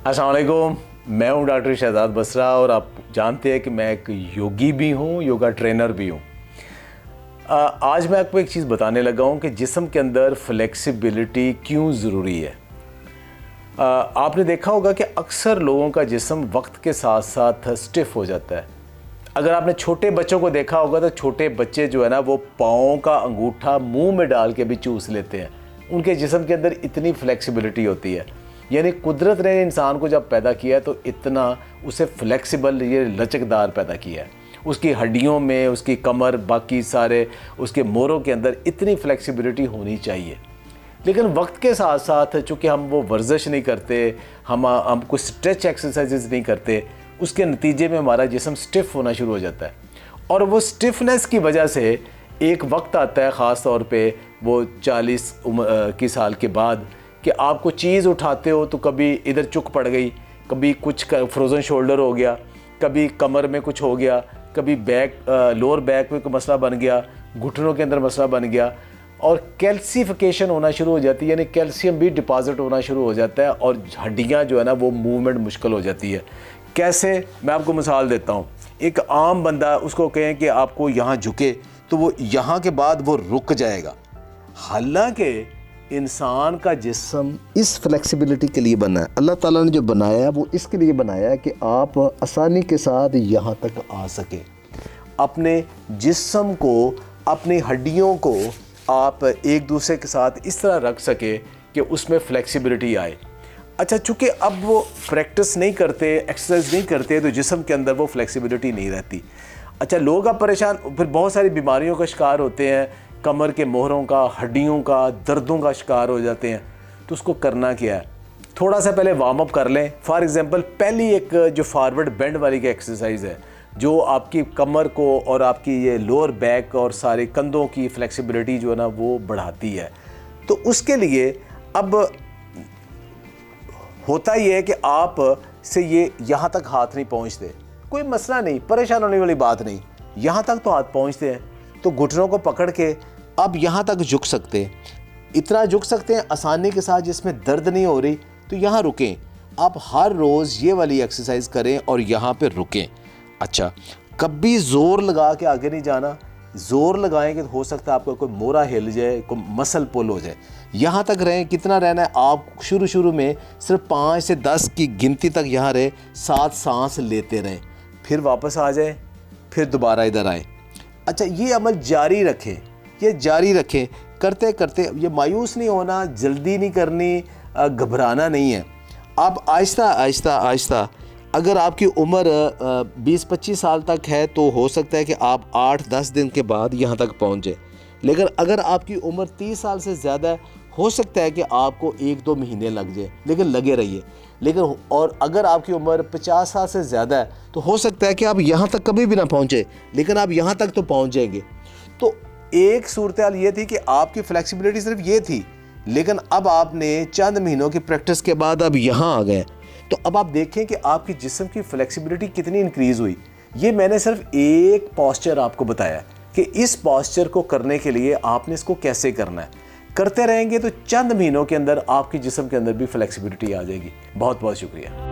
अस्सलाम वालेकुम, मैं हूं डॉक्टर शहजाद बसरा और आप जानते हैं कि मैं एक योगी भी हूं, योगा ट्रेनर भी हूं। आज मैं आपको एक चीज़ बताने लगा हूं कि जिस्म के अंदर फ्लेक्सिबिलिटी क्यों ज़रूरी है। आपने देखा होगा कि अक्सर लोगों का जिस्म वक्त के साथ साथ स्टिफ हो जाता है। अगर आपने छोटे बच्चों को देखा होगा तो छोटे बच्चे जो है ना वो पाँव का अंगूठा मुंह में डाल के भी चूस लेते हैं। उनके जिस्म के अंदर इतनी फ्लेक्सिबिलिटी होती है। यानी कुदरत ने इंसान को जब पैदा किया है तो इतना उसे फ्लेक्सिबल, ये लचकदार पैदा किया है। उसकी हड्डियों में, उसकी कमर, बाकी सारे उसके मोरों के अंदर इतनी फ्लेक्सिबिलिटी होनी चाहिए। लेकिन वक्त के साथ साथ चूँकि हम वो वर्जिश नहीं करते, हम कुछ स्ट्रेच एक्सरसाइजेज नहीं करते, उसके नतीजे में हमारा जिस्म स्टिफ़ होना शुरू हो जाता है। और वो स्टिफनेस की वजह से एक वक्त आता है, ख़ास तौर पे वो 40 की साल के बाद, कि आपको चीज़ उठाते हो तो कभी इधर चुक पड़ गई, कभी कुछ फ्रोज़न शोल्डर हो गया, कभी कमर में कुछ हो गया, कभी लोअर बैक में कोई मसला बन गया, घुटनों के अंदर मसला बन गया, और कैल्सिफिकेशन होना शुरू हो जाती है। यानी कैल्शियम भी डिपॉजिट होना शुरू हो जाता है और हड्डियाँ जो है ना वो मूवमेंट मुश्किल हो जाती है। कैसे, मैं आपको मिसाल देता हूँ। एक आम बंदा, उसको कहें कि आपको यहाँ झुके तो वो यहाँ के बाद वो रुक जाएगा। हालांकि इंसान का जिस्म इस फ्लेक्सिबिलिटी के लिए बना है। अल्लाह ताला ने जो बनाया है वो इसके लिए बनाया है कि आप आसानी के साथ यहाँ तक आ सके। अपने जिस्म को, अपनी हड्डियों को आप एक दूसरे के साथ इस तरह रख सके कि उसमें फ्लेक्सिबिलिटी आए। अच्छा, चूँकि अब वो प्रैक्टिस नहीं करते, एक्सरसाइज नहीं करते, तो जिस्म के अंदर वो फ्लेक्सिबिलिटी नहीं रहती। अच्छा, लोग अब परेशान, फिर बहुत सारी बीमारियों का शिकार होते हैं, कमर के मोहरों का, हड्डियों का, दर्दों का शिकार हो जाते हैं। तो उसको करना क्या है? थोड़ा सा पहले वार्म अप कर लें। फॉर एग्जांपल, पहली एक जो फॉरवर्ड बेंड वाली की एक्सरसाइज है, जो आपकी कमर को और आपकी ये लोअर बैक और सारे कंधों की फ्लेक्सिबिलिटी जो है ना वो बढ़ाती है। तो उसके लिए अब होता ये है कि आप से ये यहाँ तक हाथ नहीं पहुँचते, कोई मसला नहीं, परेशान होने वाली बात नहीं, यहाँ तक तो हाथ पहुँचते हैं। तो घुटनों को पकड़ के आप यहाँ तक झुक सकते हैं, इतना झुक सकते हैं आसानी के साथ, जिसमें दर्द नहीं हो रही। तो यहाँ रुकें। आप हर रोज़ ये वाली एक्सरसाइज करें और यहाँ पे रुकें। अच्छा, कभी ज़ोर लगा के आगे नहीं जाना। ज़ोर लगाएंगे तो हो सकता है आपका कोई मोरा हिल जाए, कोई मसल पुल हो जाए। यहाँ तक रहें। कितना रहना है? आप शुरू में सिर्फ 5 से 10 की गिनती तक यहाँ रहे, 7 सांस लेते रहें, फिर वापस आ जाए, फिर दोबारा इधर आए। अच्छा, ये अमल जारी रखें, ये जारी रखें करते करते। ये मायूस नहीं होना, जल्दी नहीं करनी, घबराना नहीं है। आप आहिस्ता आहिस्ता आहिस्ता, अगर आपकी उम्र 20-25 साल तक है तो हो सकता है कि आप 8-10 दिन के बाद यहाँ तक पहुँच जाए। लेकिन अगर आपकी उम्र 30 साल से ज़्यादा है, हो सकता है कि आपको 1-2 महीने लग जाए, लेकिन लगे रहिए। लेकिन और अगर आपकी उम्र 50 साल से ज़्यादा है तो हो सकता है कि आप यहाँ तक कभी भी ना पहुँचे, लेकिन आप यहाँ तक तो पहुँच जाएंगे। तो एक सूरत हाल ये थी कि आपकी फ्लेक्सिबिलिटी सिर्फ ये थी, लेकिन अब आपने चंद महीनों की प्रैक्टिस के बाद अब यहाँ आ गए। तो अब आप देखें कि आपकी जिस्म की फ्लेक्सिबिलिटी कितनी इंक्रीज़ हुई। ये मैंने सिर्फ एक पॉस्चर आपको बताया कि इस पॉस्चर को करने के लिए आपने इसको कैसे करना है। करते रहेंगे तो चंद महीनों के अंदर आपकी जिस्म के अंदर भी फ्लेक्सिबिलिटी आ जाएगी। बहुत बहुत शुक्रिया।